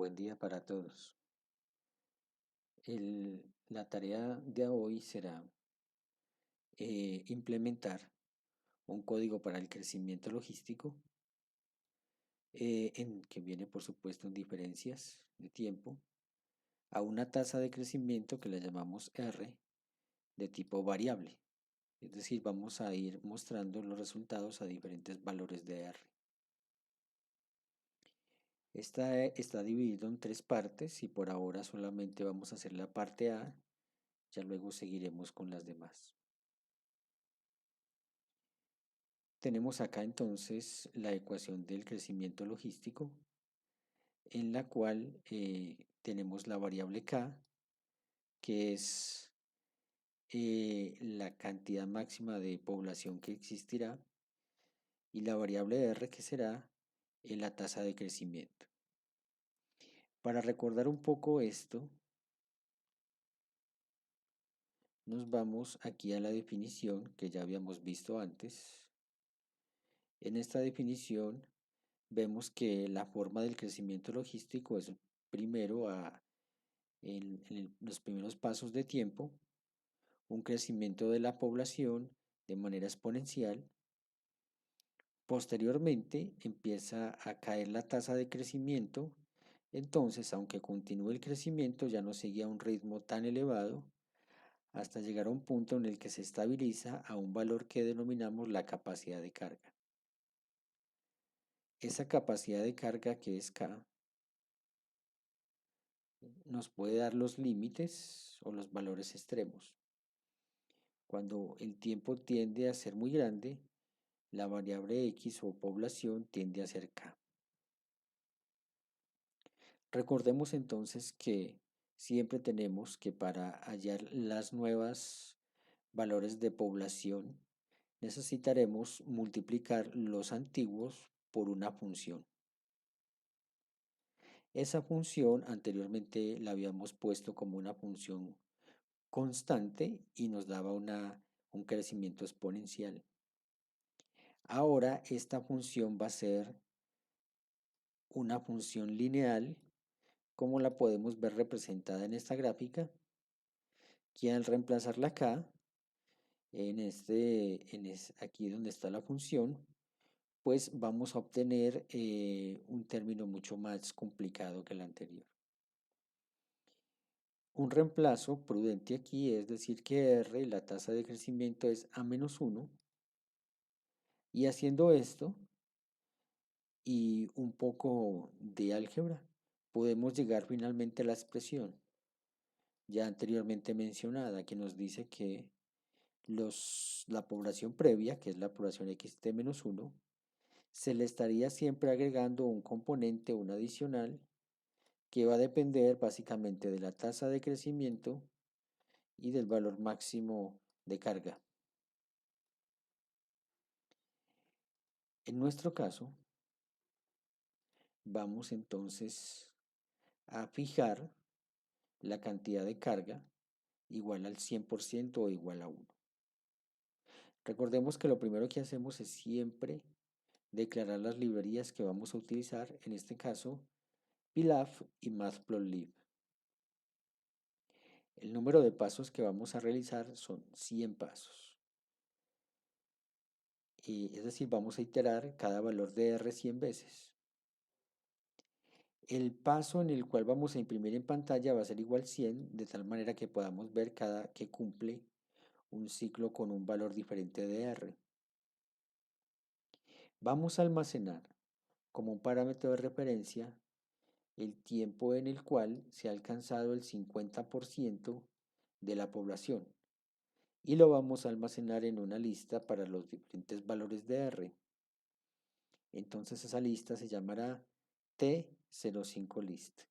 Buen día para todos. La tarea de hoy será implementar un código para el crecimiento logístico, que viene por supuesto en diferencias de tiempo, a una tasa de crecimiento que la llamamos R de tipo variable. Es decir, vamos a ir mostrando los resultados a diferentes valores de R. Está dividido en tres partes y por ahora solamente vamos a hacer la parte A, ya luego seguiremos con las demás. Tenemos acá entonces la ecuación del crecimiento logístico, en la cual tenemos la variable K, que es la cantidad máxima de población que existirá, y la variable R, que será la tasa de crecimiento. Para recordar un poco esto, nos vamos aquí a la definición que ya habíamos visto antes. En esta definición vemos que la forma del crecimiento logístico es primero en los primeros pasos de tiempo, un crecimiento de la población de manera exponencial. Posteriormente empieza a caer la tasa de crecimiento, entonces aunque continúe el crecimiento ya no sigue a un ritmo tan elevado hasta llegar a un punto en el que se estabiliza a un valor que denominamos la capacidad de carga. Esa capacidad de carga, que es K, nos puede dar los límites o los valores extremos. Cuando el tiempo tiende a ser muy grande, la variable X o población tiende a ser K. Recordemos entonces que siempre tenemos que para hallar las nuevas valores de población necesitaremos multiplicar los antiguos por una función. Esa función anteriormente la habíamos puesto como una función constante y nos daba un crecimiento exponencial. Ahora esta función va a ser una función lineal, como la podemos ver representada en esta gráfica, que al reemplazarla acá, aquí donde está la función, pues vamos a obtener un término mucho más complicado que el anterior. Un reemplazo prudente aquí es decir que R, la tasa de crecimiento, es A-1, y haciendo esto y un poco de álgebra, podemos llegar finalmente a la expresión ya anteriormente mencionada, que nos dice que la población previa, que es la población xt-1, se le estaría siempre agregando un componente, un adicional, que va a depender básicamente de la tasa de crecimiento y del valor máximo de carga. En nuestro caso, vamos entonces a fijar la cantidad de carga igual al 100% o igual a 1. Recordemos que lo primero que hacemos es siempre declarar las librerías que vamos a utilizar, en este caso pilaf y matplotlib. El número de pasos que vamos a realizar son 100 pasos. Es decir, vamos a iterar cada valor de R 100 veces. El paso en el cual vamos a imprimir en pantalla va a ser igual 100, de tal manera que podamos ver cada que cumple un ciclo con un valor diferente de R. Vamos a almacenar como un parámetro de referencia el tiempo en el cual se ha alcanzado el 50% de la población y lo vamos a almacenar en una lista para los diferentes valores de R. Entonces esa lista se llamará T05list.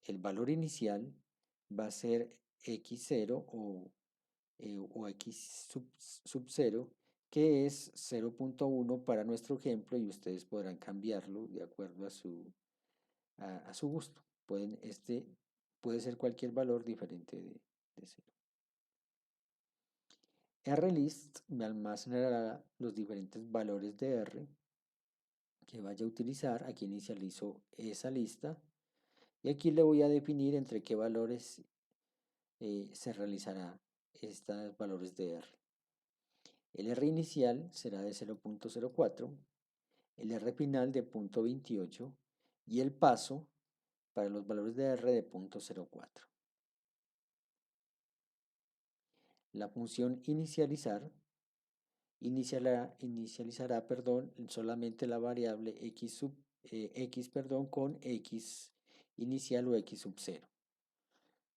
El valor inicial va a ser x0 o x sub 0, que es 0.1 para nuestro ejemplo, y ustedes podrán cambiarlo de acuerdo a su gusto. Puede ser cualquier valor diferente de 0. Rlist me almacenará los diferentes valores de R que vaya a utilizar. Aquí inicializo esa lista y aquí le voy a definir entre qué valores se realizará estos valores de R. El R inicial será de 0.04, el R final de 0.28 y el paso para los valores de R de 0.04. La función inicializará solamente la variable x con x inicial o x sub 0.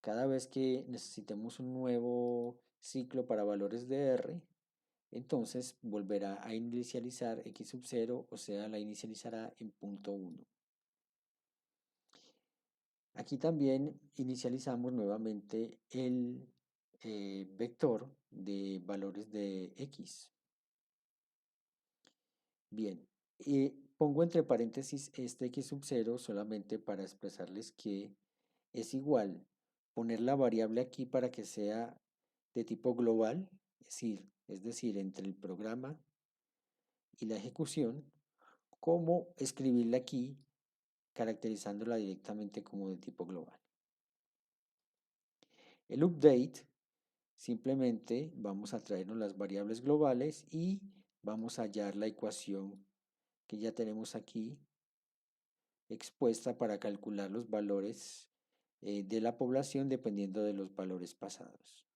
Cada vez que necesitemos un nuevo ciclo para valores de R, entonces volverá a inicializar x sub 0, o sea, la inicializará en punto 1. Aquí también inicializamos nuevamente el vector de valores de x. Bien, pongo entre paréntesis este x sub 0 solamente para expresarles que es igual poner la variable aquí para que sea de tipo global, es decir, entre el programa y la ejecución, como escribirla aquí caracterizándola directamente como de tipo global. El update, simplemente vamos a traernos las variables globales y vamos a hallar la ecuación que ya tenemos aquí expuesta para calcular los valores de la población dependiendo de los valores pasados.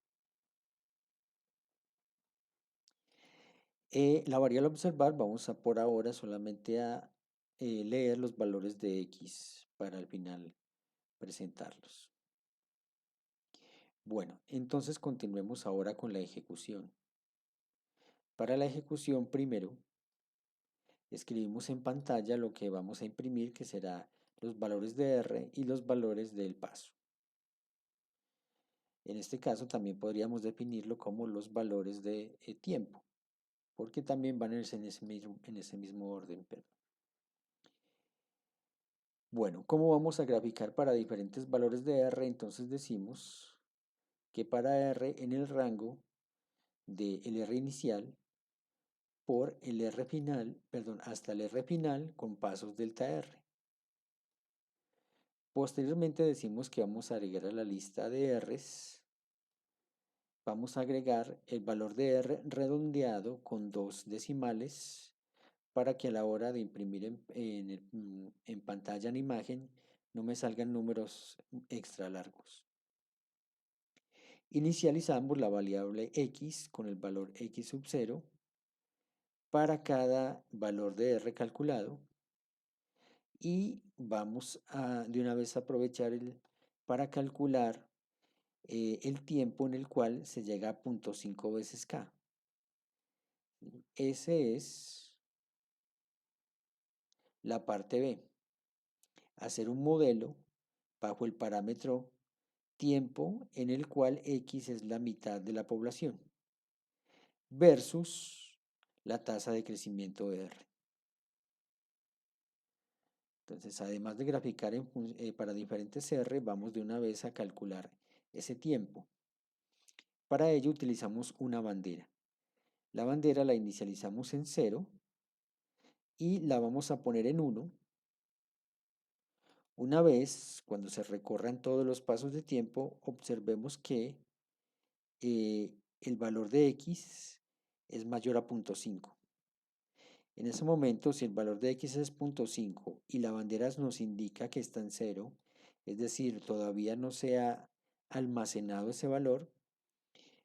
La variable observar vamos a por ahora solamente a leer los valores de x para al final presentarlos. Bueno, entonces continuemos ahora con la ejecución. Para la ejecución primero escribimos en pantalla lo que vamos a imprimir, que será los valores de R y los valores del paso. En este caso también podríamos definirlo como los valores de tiempo, porque también van en ese mismo orden. Bueno, ¿cómo vamos a graficar para diferentes valores de R? Entonces decimos que para R en el rango del R inicial por el R final, perdón, hasta el R final con pasos delta R. Posteriormente decimos que vamos a agregar a la lista de R's, vamos a agregar el valor de R redondeado con 2 decimales para que a la hora de imprimir en pantalla en imagen no me salgan números extra largos. Inicializamos la variable x con el valor x sub 0 para cada valor de R calculado y vamos a de una vez aprovechar para calcular el tiempo en el cual se llega a 0.5 veces k. Ese es la parte B. Hacer un modelo bajo el parámetro tiempo en el cual x es la mitad de la población versus la tasa de crecimiento de R. Entonces, además de graficar para diferentes R, vamos de una vez a calcular ese tiempo. Para ello utilizamos una bandera. La bandera la inicializamos en 0 y la vamos a poner en 1. Una vez, cuando se recorran todos los pasos de tiempo, observemos que el valor de x es mayor a 0.5. En ese momento, si el valor de x es 0.5 y la bandera nos indica que está en 0, es decir, todavía no se ha almacenado ese valor,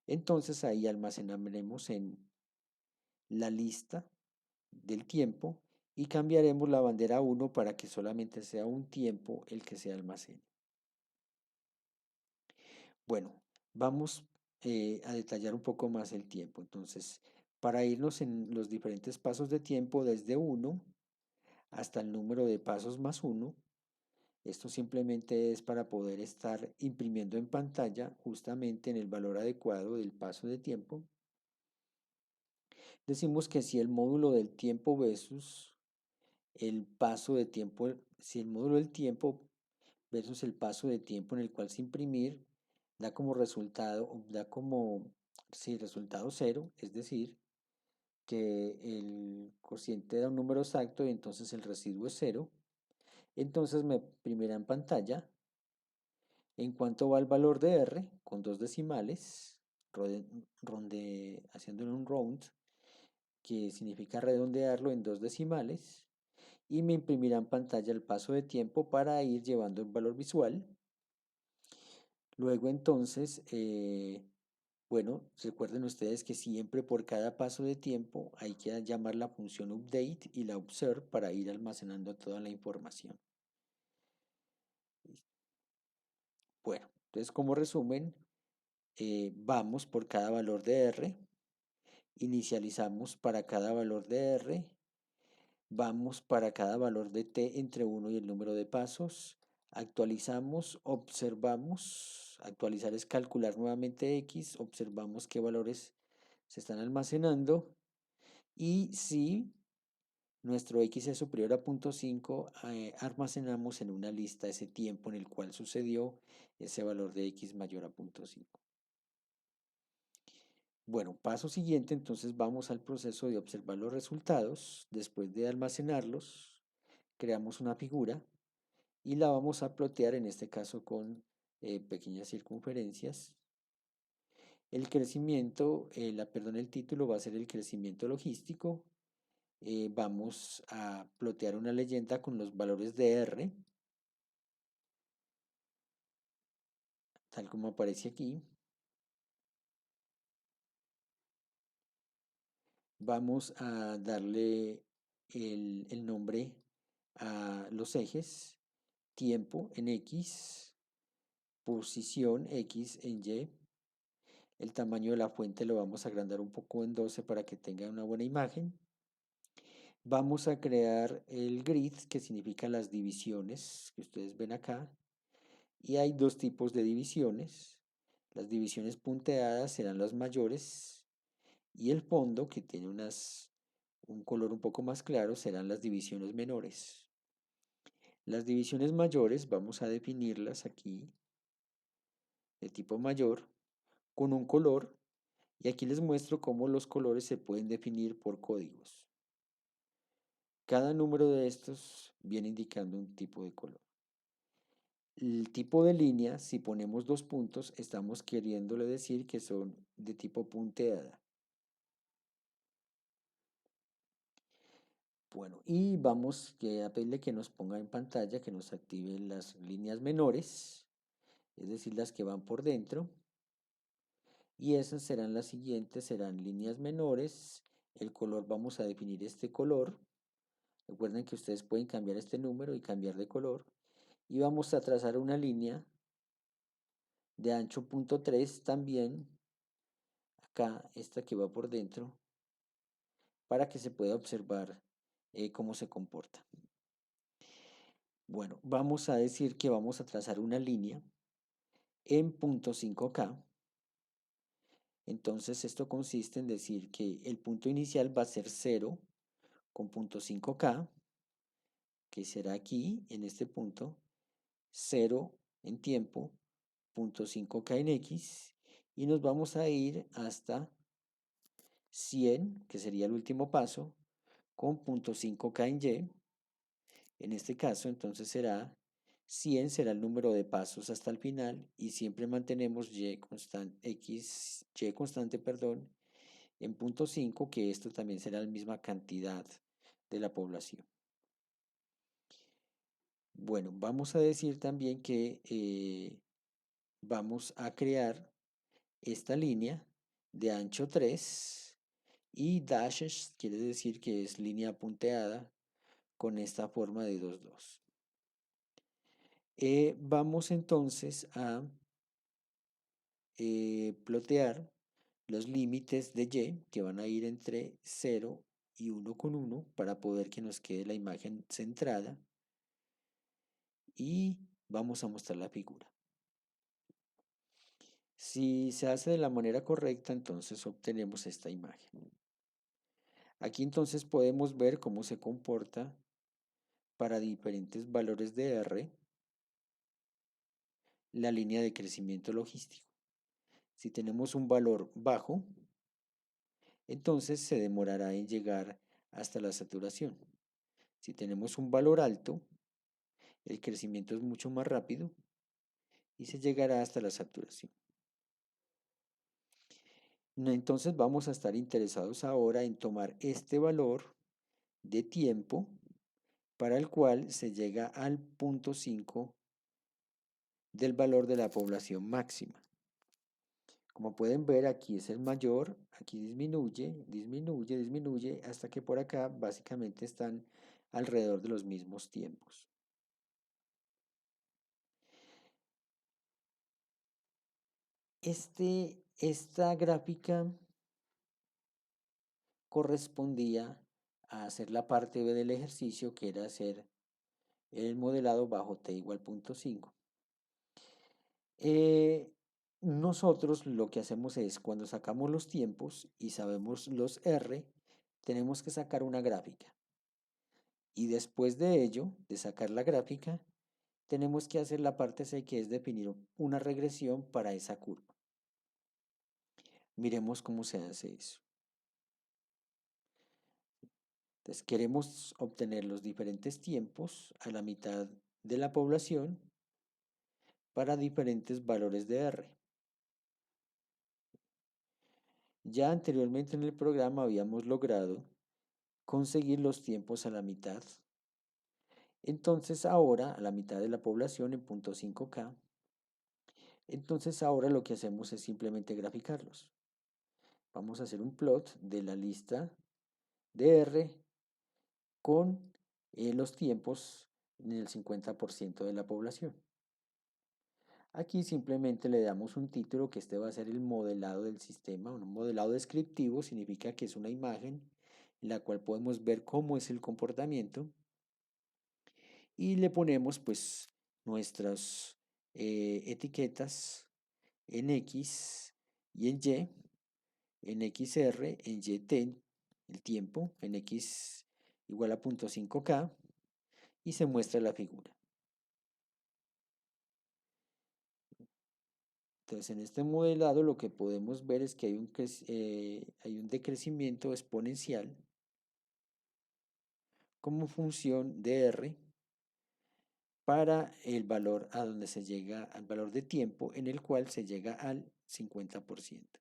entonces ahí almacenaremos en la lista del tiempo y cambiaremos la bandera a 1 para que solamente sea un tiempo el que se almacene. Bueno, vamos a detallar un poco más el tiempo. Entonces, para irnos en los diferentes pasos de tiempo desde 1 hasta el número de pasos más 1, esto simplemente es para poder estar imprimiendo en pantalla justamente en el valor adecuado del paso de tiempo. Decimos que si el módulo del tiempo versus el paso de tiempo, si el módulo del tiempo versus el paso de tiempo en el cual se imprimir da como resultado, da como, sí, resultado 0, es decir, que el cociente da un número exacto y entonces el residuo es cero, entonces me imprimirá en pantalla en cuanto va el valor de R con dos decimales, haciéndole un round, que significa redondearlo en dos decimales, y me imprimirá en pantalla el paso de tiempo para ir llevando un valor visual. Luego entonces, bueno, recuerden ustedes que siempre por cada paso de tiempo hay que llamar la función update y la observe para ir almacenando toda la información. Bueno, entonces como resumen, vamos por cada valor de R, inicializamos para cada valor de R, vamos para cada valor de t entre 1 y el número de pasos, actualizamos, observamos, actualizar es calcular nuevamente x, observamos qué valores se están almacenando y si nuestro x es superior a 0.5, almacenamos en una lista ese tiempo en el cual sucedió ese valor de x mayor a 0.5. Bueno, paso siguiente, entonces vamos al proceso de observar los resultados. Después de almacenarlos, creamos una figura y la vamos a plotear, en este caso con pequeñas circunferencias. El crecimiento, perdón, el título va a ser el crecimiento logístico. Vamos a plotear una leyenda con los valores de R, tal como aparece aquí. Vamos a darle el nombre a los ejes, tiempo en X, posición X en Y. El tamaño de la fuente lo vamos a agrandar un poco en 12 para que tenga una buena imagen. Vamos a crear el grid, que significa las divisiones que ustedes ven acá. Y hay dos tipos de divisiones. Las divisiones punteadas serán las mayores y el fondo, que tiene un color un poco más claro, serán las divisiones menores. Las divisiones mayores vamos a definirlas aquí de tipo mayor con un color y aquí les muestro cómo los colores se pueden definir por códigos. Cada número de estos viene indicando un tipo de color. El tipo de línea, si ponemos dos puntos, estamos queriéndole decir que son de tipo punteada. Bueno, y vamos a pedirle que nos ponga en pantalla, que nos active las líneas menores, es decir, las que van por dentro. Y esas serán las siguientes, serán líneas menores. El color, vamos a definir este color. Recuerden que ustedes pueden cambiar este número y cambiar de color. Y vamos a trazar una línea de ancho 0.3 también, acá, esta que va por dentro, para que se pueda observar cómo se comporta. Bueno, vamos a decir que vamos a trazar una línea en 0.5K. Entonces esto consiste en decir que el punto inicial va a ser 0 con 0.5K, que será aquí, en este punto, 0 en tiempo, 0.5K en X, y nos vamos a ir hasta 100, que sería el último paso, con 0.5K en Y. En este caso, entonces será 100 será el número de pasos hasta el final y siempre mantenemos y constante, x, y constante, perdón, en 0.5, que esto también será la misma cantidad de la población. Bueno, vamos a decir también que vamos a crear esta línea de ancho 3 y dashes quiere decir que es línea punteada con esta forma de 2,2. Vamos entonces a plotear los límites de Y que van a ir entre 0 y 1,1 para poder que nos quede la imagen centrada y vamos a mostrar la figura. Si se hace de la manera correcta, entonces obtenemos esta imagen. Aquí entonces podemos ver cómo se comporta para diferentes valores de R la línea de crecimiento logístico. Si tenemos un valor bajo, entonces se demorará en llegar hasta la saturación. Si tenemos un valor alto, el crecimiento es mucho más rápido y se llegará hasta la saturación. Entonces vamos a estar interesados ahora en tomar este valor de tiempo para el cual se llega al punto 5 del valor de la población máxima. Como pueden ver, aquí es el mayor, aquí disminuye, disminuye, disminuye, hasta que por acá básicamente están alrededor de los mismos tiempos. Esta gráfica correspondía a hacer la parte B del ejercicio, que era hacer el modelado bajo t igual 0.5. Nosotros lo que hacemos es, cuando sacamos los tiempos y sabemos los R, tenemos que sacar una gráfica. Y después de ello, de sacar la gráfica, tenemos que hacer la parte C, que es definir una regresión para esa curva. Miremos cómo se hace eso. Entonces, queremos obtener los diferentes tiempos a la mitad de la población para diferentes valores de R. Ya anteriormente en el programa habíamos logrado conseguir los tiempos a la mitad. Entonces ahora, a la mitad de la población en 0.5K, entonces ahora lo que hacemos es simplemente graficarlos. Vamos a hacer un plot de la lista de R con los tiempos en el 50% de la población. Aquí simplemente le damos un título, que este va a ser el modelado del sistema. Un modelado descriptivo significa que es una imagen en la cual podemos ver cómo es el comportamiento, y le ponemos pues nuestras etiquetas en X y en Y, en XR, en YT, el tiempo, en X igual a 0.5K, y se muestra la figura. Entonces, en este modelado lo que podemos ver es que hay un decrecimiento exponencial como función de R para el valor a donde se llega, al valor de tiempo en el cual se llega al 50%.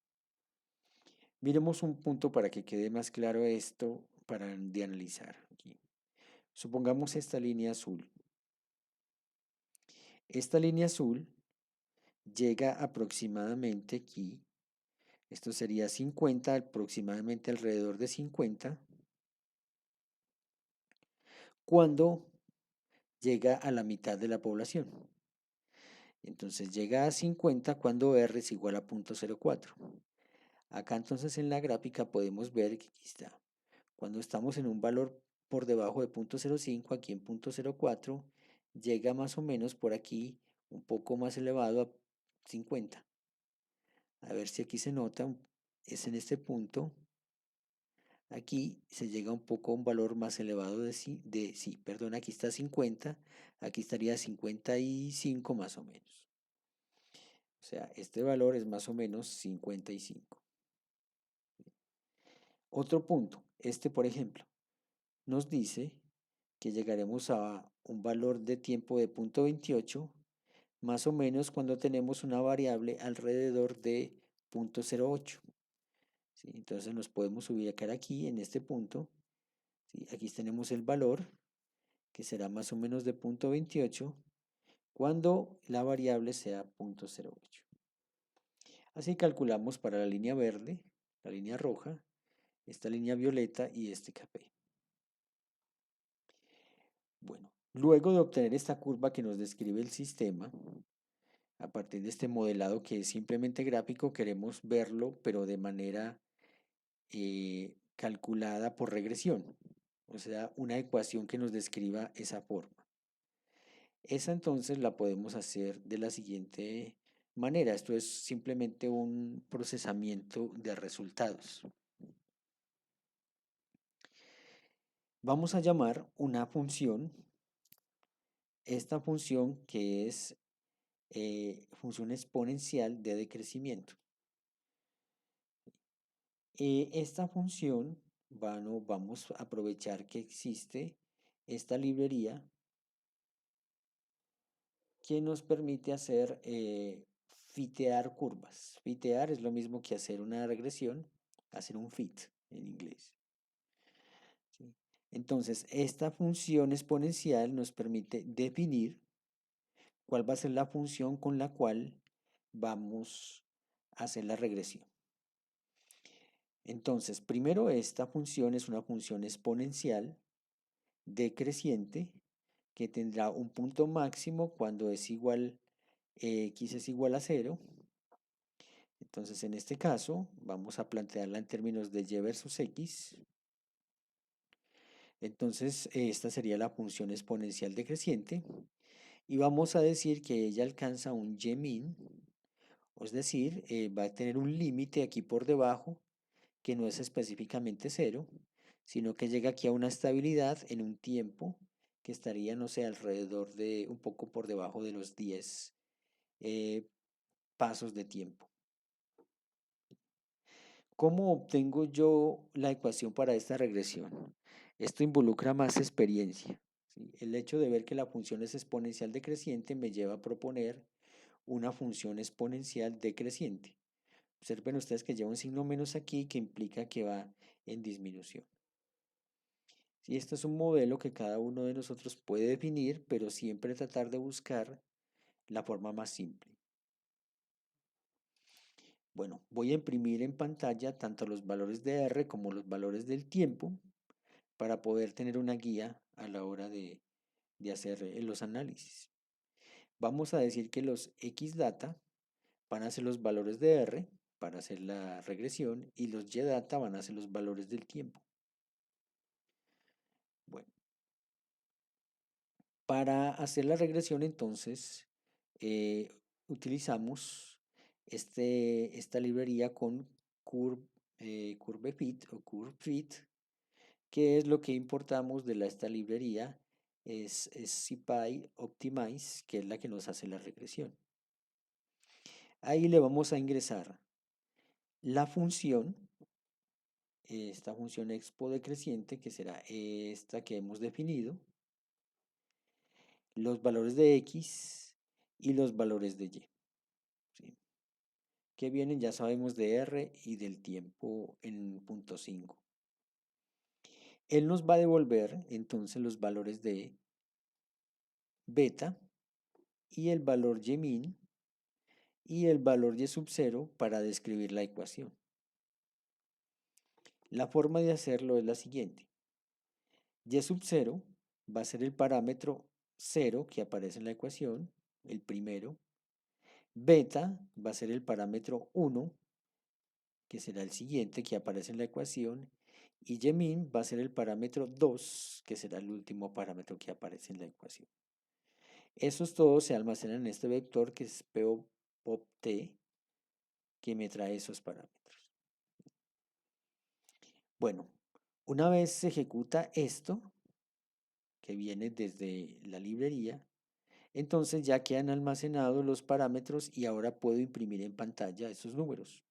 Miremos un punto para que quede más claro esto de analizar aquí. Supongamos esta línea azul. Esta línea azul llega aproximadamente aquí. Esto sería 50, aproximadamente alrededor de 50, cuando llega a la mitad de la población. Entonces llega a 50 cuando R es igual a 0.04. Acá entonces en la gráfica podemos ver que aquí está. Cuando estamos en un valor por debajo de 0.05, aquí en 0.04, llega más o menos por aquí, un poco más elevado a 50. A ver si aquí se nota, es en este punto. Aquí se llega un poco a un valor más elevado perdón, aquí está 50, aquí estaría 55 más o menos. O sea, este valor es más o menos 55. Otro punto, este por ejemplo, nos dice que llegaremos a un valor de tiempo de 0.28, más o menos cuando tenemos una variable alrededor de 0.08. ¿Sí? Entonces nos podemos ubicar aquí en este punto. ¿Sí? Aquí tenemos el valor, que será más o menos de 0.28 cuando la variable sea 0.08. Así calculamos para la línea verde, la línea roja, esta línea violeta y este café. Bueno, luego de obtener esta curva que nos describe el sistema, a partir de este modelado que es simplemente gráfico, queremos verlo, pero de manera calculada por regresión, o sea, una ecuación que nos describa esa forma. Esa entonces la podemos hacer de la siguiente manera. Esto es simplemente un procesamiento de resultados. Vamos a llamar una función, esta función que es función exponencial de decrecimiento. Esta función, vamos a aprovechar que existe esta librería que nos permite hacer fitear curvas. Fitear es lo mismo que hacer una regresión, hacer un fit en inglés. ¿Sí? Entonces, esta función exponencial nos permite definir cuál va a ser la función con la cual vamos a hacer la regresión. Entonces, primero esta función es una función exponencial decreciente que tendrá un punto máximo cuando es igual, x es igual a cero. Entonces, en este caso, vamos a plantearla en términos de y versus x. Entonces, esta sería la función exponencial decreciente. Y vamos a decir que ella alcanza un y min, es decir, va a tener un límite aquí por debajo que no es específicamente cero, sino que llega aquí a una estabilidad en un tiempo que estaría, no sé, alrededor de un poco por debajo de los 10 eh, pasos de tiempo. ¿Cómo obtengo yo la ecuación para esta regresión? Esto involucra más experiencia. ¿Sí? El hecho de ver que la función es exponencial decreciente me lleva a proponer una función exponencial decreciente. Observen ustedes que lleva un signo menos aquí que implica que va en disminución. Y esto es un modelo que cada uno de nosotros puede definir, pero siempre tratar de buscar la forma más simple. Bueno, voy a imprimir en pantalla tanto los valores de R como los valores del tiempo para poder tener una guía a la hora de hacer los análisis. Vamos a decir que los Xdata van a ser los valores de R para hacer la regresión y los YData van a ser los valores del tiempo. Bueno, para hacer la regresión entonces eh, utilizamos esta librería con CurveFit o CurveFit, que es lo que importamos de esta librería, es SciPy Optimize, que es la que nos hace la regresión. Ahí le vamos a ingresar la función, esta función expo decreciente, que será esta que hemos definido, los valores de x y los valores de y, ¿sí? Que vienen, ya sabemos, de r y del tiempo en punto 5. Él nos va a devolver entonces los valores de beta y el valor y min y el valor y sub 0 para describir la ecuación. La forma de hacerlo es la siguiente. Y sub 0 va a ser el parámetro 0 que aparece en la ecuación, el primero. Beta va a ser el parámetro 1, que será el siguiente que aparece en la ecuación. Y y min va a ser el parámetro 2, que será el último parámetro que aparece en la ecuación. Esos todos se almacenan en este vector que es POPT, que me trae esos parámetros. Bueno, una vez se ejecuta esto, que viene desde la librería, entonces ya quedan almacenados los parámetros y ahora puedo imprimir en pantalla esos números.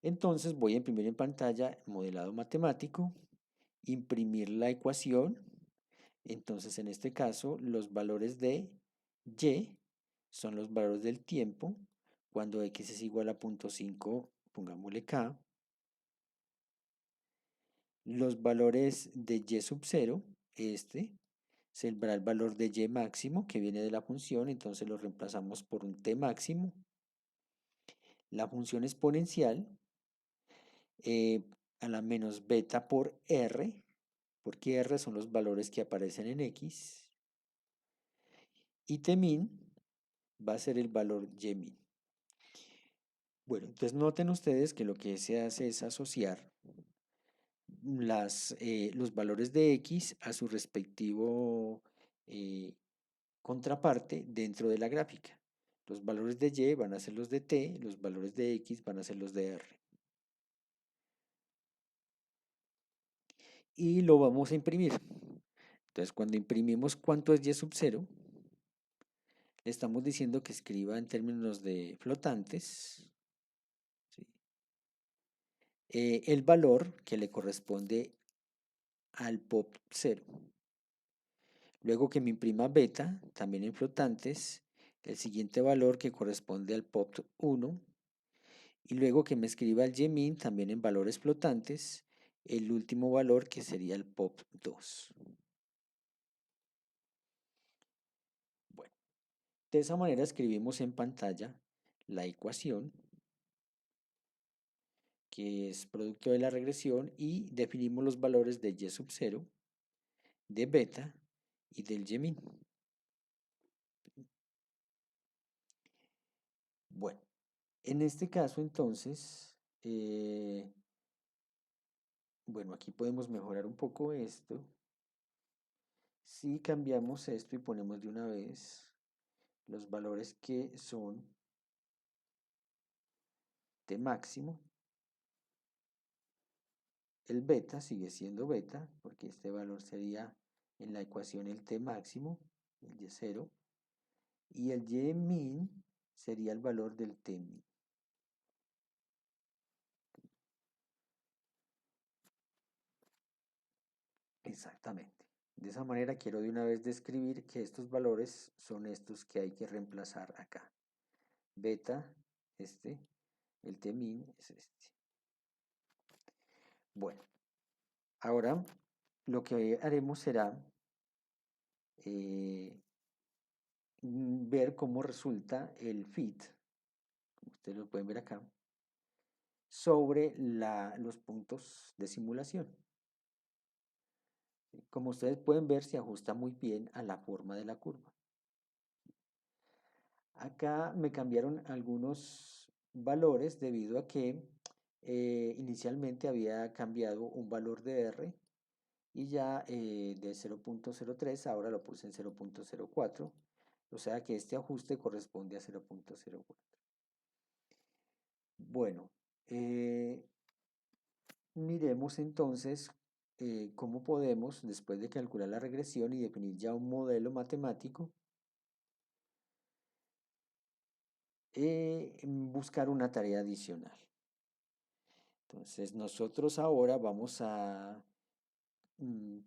Entonces voy a imprimir en pantalla modelado matemático, imprimir la ecuación. Entonces en este caso los valores de y son los valores del tiempo. Cuando x es igual a 0.5, pongámosle k. Los valores de y sub 0, este será el valor de y máximo que viene de la función, entonces lo reemplazamos por un t máximo. La función exponencial a la menos beta por r, porque r son los valores que aparecen en x, y t min va a ser el valor y min. Bueno, entonces noten ustedes que lo que se hace es asociar los valores de x a su respectivo contraparte dentro de la gráfica. Los valores de y van a ser los de t, los valores de x van a ser los de r. Y lo vamos a imprimir. Entonces, cuando imprimimos cuánto es y sub 0, le estamos diciendo que escriba en términos de flotantes el valor que le corresponde al pop 0. Luego que me imprima beta, también en flotantes, el siguiente valor que corresponde al pop 1. Y luego que me escriba el Yemin, también en valores flotantes, el último valor que sería el pop 2. Bueno, de esa manera escribimos en pantalla la ecuación, que es producto de la regresión, y definimos los valores de y sub 0, de beta y del Yemin. Bueno, en este caso entonces, bueno, aquí podemos mejorar un poco esto. Si cambiamos esto y ponemos de una vez los valores que son T máximo, el beta sigue siendo beta, porque este valor sería en la ecuación el T máximo, el Y0, y el Y min sería el valor del T min. Exactamente. De esa manera quiero de una vez describir que estos valores son estos que hay que reemplazar acá. Beta, este, el T min es este. Bueno, ahora lo que haremos será eh, ver cómo resulta el fit, como ustedes lo pueden ver acá, sobre los puntos de simulación. Como ustedes pueden ver, se ajusta muy bien a la forma de la curva. Acá me cambiaron algunos valores debido a que inicialmente había cambiado un valor de R y ya de 0.03 ahora lo puse en 0.04, o sea que este ajuste corresponde a 0.04. Bueno, miremos entonces cómo podemos, después de calcular la regresión y definir ya un modelo matemático, buscar una tarea adicional. Entonces nosotros ahora vamos a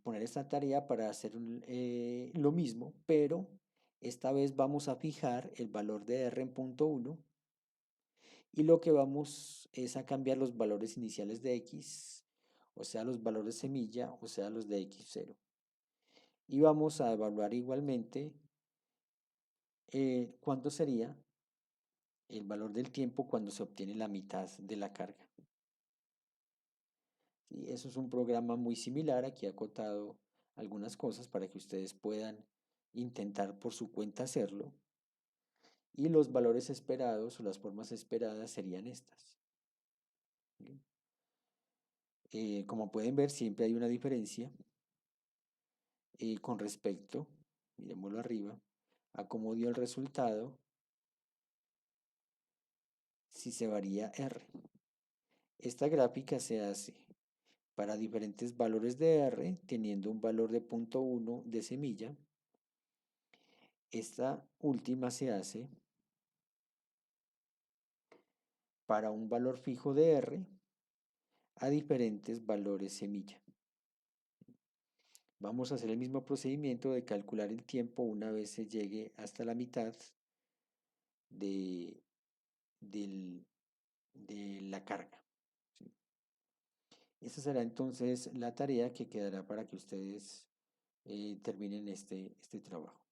poner esta tarea para hacer lo mismo, pero esta vez vamos a fijar el valor de R en punto 1 y lo que vamos es a cambiar los valores iniciales de X, o sea los valores semilla, o sea los de X0. Y vamos a evaluar igualmente cuánto sería el valor del tiempo cuando se obtiene la mitad de la carga. ¿Sí? Eso es un programa muy similar, aquí he acotado algunas cosas para que ustedes puedan intentar por su cuenta hacerlo. Y los valores esperados o las formas esperadas serían estas. Como pueden ver, siempre hay una diferencia con respecto, miremoslo arriba, a cómo dio el resultado si se varía R. Esta gráfica se hace para diferentes valores de R, teniendo un valor de 0.1 de semilla. Esta última se hace para un valor fijo de R a diferentes valores semilla. Vamos a hacer el mismo procedimiento de calcular el tiempo una vez se llegue hasta la mitad de, de la carga. ¿Sí? Esa será entonces la tarea que quedará para que ustedes terminen este trabajo.